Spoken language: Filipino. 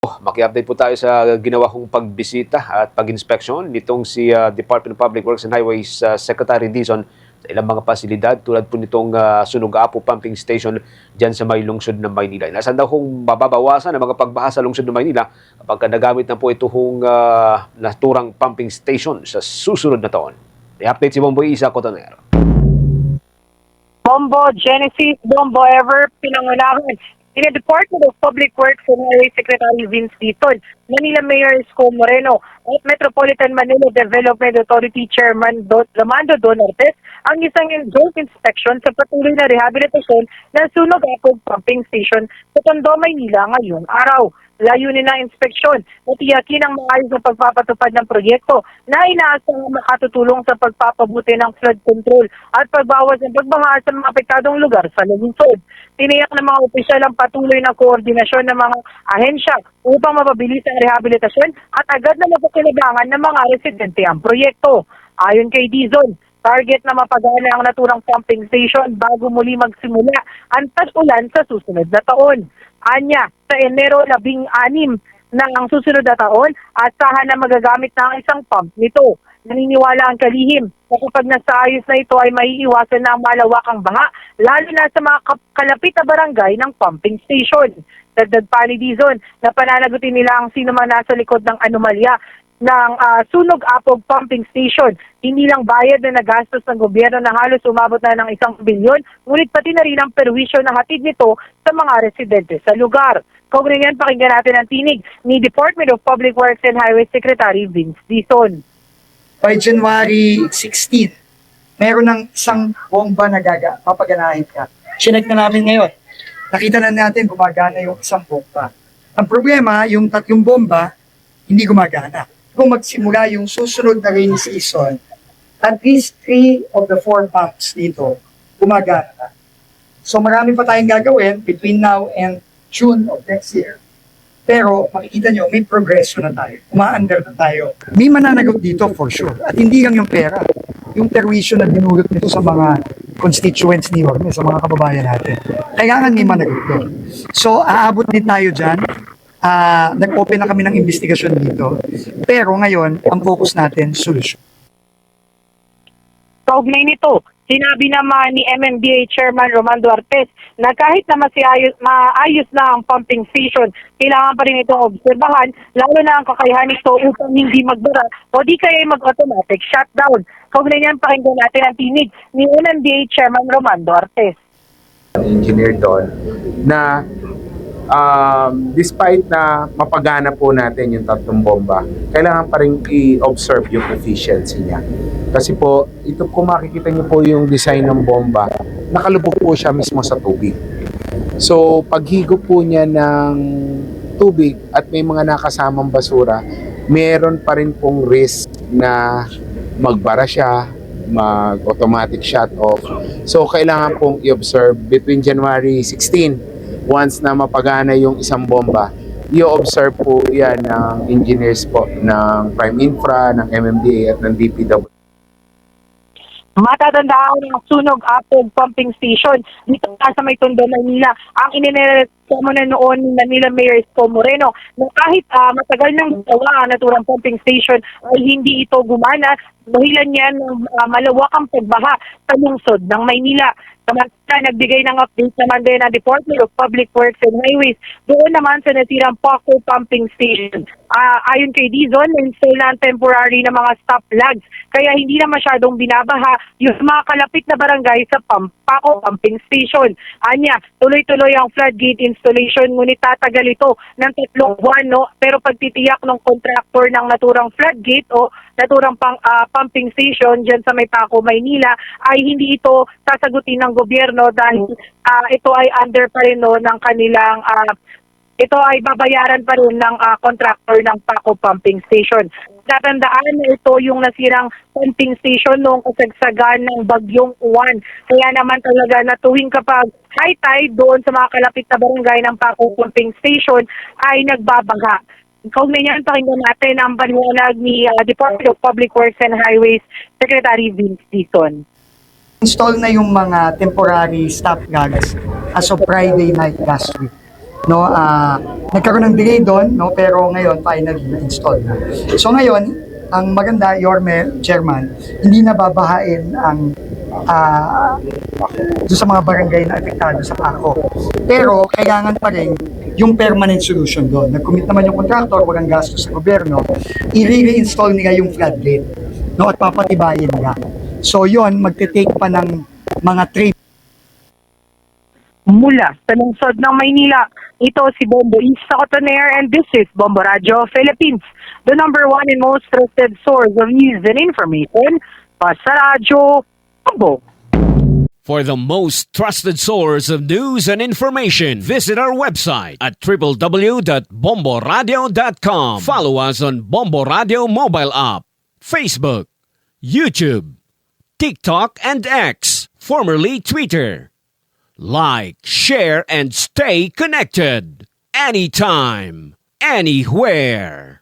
Maki-update po tayo sa ginawa kong pagbisita at pag-inspeksyon nitong si Department of Public Works and Highways Secretary Dizon sa ilang mga pasilidad tulad po nitong Sunog-Apo Pumping Station dyan sa may lungsod ng Maynila. Inasahan daw kong mababawasan ang mga pagbaha sa lungsod ng Maynila kapag nagamit na po itong naturang pumping station sa susunod na taon. I-update si Bomboy Isa Cotonero. Bombo Genesis, Bombo Ever, pinangunahan in the Department of Public Works and Highways Secretary Vince Dizon, Manila Mayor Isko Moreno, at Metropolitan Manila Development Authority Chairman Romando Don Ortiz ang isang joint inspection sa patuloy na rehabilitasyon ng Sunog-Apo Pumping Station sa Tondo, Maynila ngayong araw. Layunin ng inspeksyon na tiyakin ang maayos na pagpapatupad ng proyekto na inaasang makatutulong sa pagpapabuti ng flood control at pagbawas ng pagbaha sa mga apektadong lugar sa lungsod. Tiniyak ng mga opisyal ang patuloy na koordinasyon ng mga ahensya upang mapabilis ang rehabilitasyon at agad na mapakinabangan ng mga residente ang proyekto. Ayon kay Dizon, target na mapagana ang naturang pumping station bago muli magsimula ang tag-ulan sa susunod na taon. Anya, sa Enero 16 na ang susunod na taon, asahan na magagamit na ang isang pump nito. Naniniwala ang kalihim na kapag nasaayos na ito ay maiiwasan na ang malawakang baha, lalo na sa mga kalapit na barangay ng pumping station. Dagdag pa ni Dizon na pananagutin nila ang sino man nasa likod ng anomalya ng Sunog-Apo Pumping Station. Hindi lang bayad na nagastos ng gobyerno na halos umabot na ng 1 bilyon, ngunit pati na rin ang perwisyo na hatid nito sa mga residente sa lugar. Kaugnay niyan, pakinggan natin ang tinig ni Department of Public Works and Highways Secretary Vince Dizon. By January 16, meron ng isang bomba na papaganahin ka. Sinek na namin ngayon. Nakita na natin gumagana yung isang bomba. Ang problema, yung 3 bomba, hindi gumagana. Kung magsimula yung susunod na rainy season, at least 3 of the 4 pumps dito gumagana. So marami pa tayong gagawin between now and June of next year. Pero makikita nyo, may progreso na tayo. Uma-under na tayo. May mananagot dito for sure. At hindi lang yung pera. Yung perwisyo na dinulot nito sa mga constituents ni Yorme, sa mga kababayan natin. Kailangan may managot doon. So aabot din tayo dyan. Nag-open na kami ng investigasyon dito. Pero ngayon, ang focus natin, solusyon. Kaugnay nito, sinabi naman ni MMDA Chairman Romando Ortiz na kahit na maayos na ang pumping station, kailangan pa rin itong obserbahan, lalo na ang kakayahan nito upang hindi magbara o di kaya mag-automatic shutdown. Kaugnay niyan, pakinggan natin ang tinig ni MMDA Chairman Romando Ortiz. Engineer doon na despite na mapagana po natin yung 3 bomba, kailangan pa rin i-observe yung efficiency niya. Kasi po, ito kung makikita niyo po yung design ng bomba, nakalubog po siya mismo sa tubig. So, paghigop po niya ng tubig at may mga nakasamang basura, meron pa rin pong risk na magbara siya, mag-automatic shut off. So, kailangan pong i-observe between January 16, once na mapagana yung isang bomba, i-observe po yan ng engineers po ng Prime Infra, ng MMDA at ng DPW. Matatandaan ang Sunog-Apo Pumping Station dito sa may Tondo, Manila. Ang inireklamo na noon ni Manila Mayor Isko Moreno na kahit matagal nang gawa ang naturang pumping station ay hindi ito gumana, dahilan yan ng malawakang pagbaha sa lungsod ng Maynila. Samantala, nagbigay ng update naman din ang Department of Public Works and Highways doon naman sa natirang Paco Pumping Station. Ayon kay Dizon, na-install na temporary na mga stop lags kaya hindi na masyadong binabaha yung mga kalapit na barangay sa Paco Pumping Station. Anya, tuloy-tuloy ang floodgate installation ngunit tatagal ito ng 3 buwan, no? Pero pagtitiyak ng contractor ng naturang floodgate o naturang pumping station dyan sa may Paco, Maynila ay hindi ito sasagutin ng gobyerno dahil ito ay under pa rin no, ng kanilang ito ay babayaran pa rin ng contractor ng Paco Pumping Station. Tatandaan na ito yung nasirang pumping station noong kasagsagan ng Bagyong Uwan. Kaya naman talaga na tuwing kapag high tide doon sa mga kalapit na barangay ng Paco Pumping Station ay nagbabaga. Kaugnay niyan, pakinggan natin ang paliwanag ni Department of Public Works and Highways Secretary Vince Dizon. Install na yung mga temporary stop gags as of Friday night last week. no, nagkaroon ng delay doon, no, pero ngayon finally na-install na. So ngayon, ang maganda, Yorme, Chairman, hindi na babahain ang doon sa mga barangay na apektado sa Paco. Pero kailangan pa rin yung permanent solution doon. Nag-commit naman yung contractor, walang gastos sa gobyerno, i-reinstall nila yung floodgate, no, at papatibayin nila. So yon, magte-take pa ng mga 3 Mula sa lungsod ng Maynila, ito si Bombo Isa Cotoner and this is Bombo Radio Philippines, the number one and most trusted source of news and information. Sa radyo, Bombo. For the most trusted source of news and information, visit our website at www.bomboradio.com. Follow us on Bombo Radio mobile app, Facebook, YouTube, TikTok, and X, formerly Twitter. Like, share, and stay connected. Anytime, anywhere.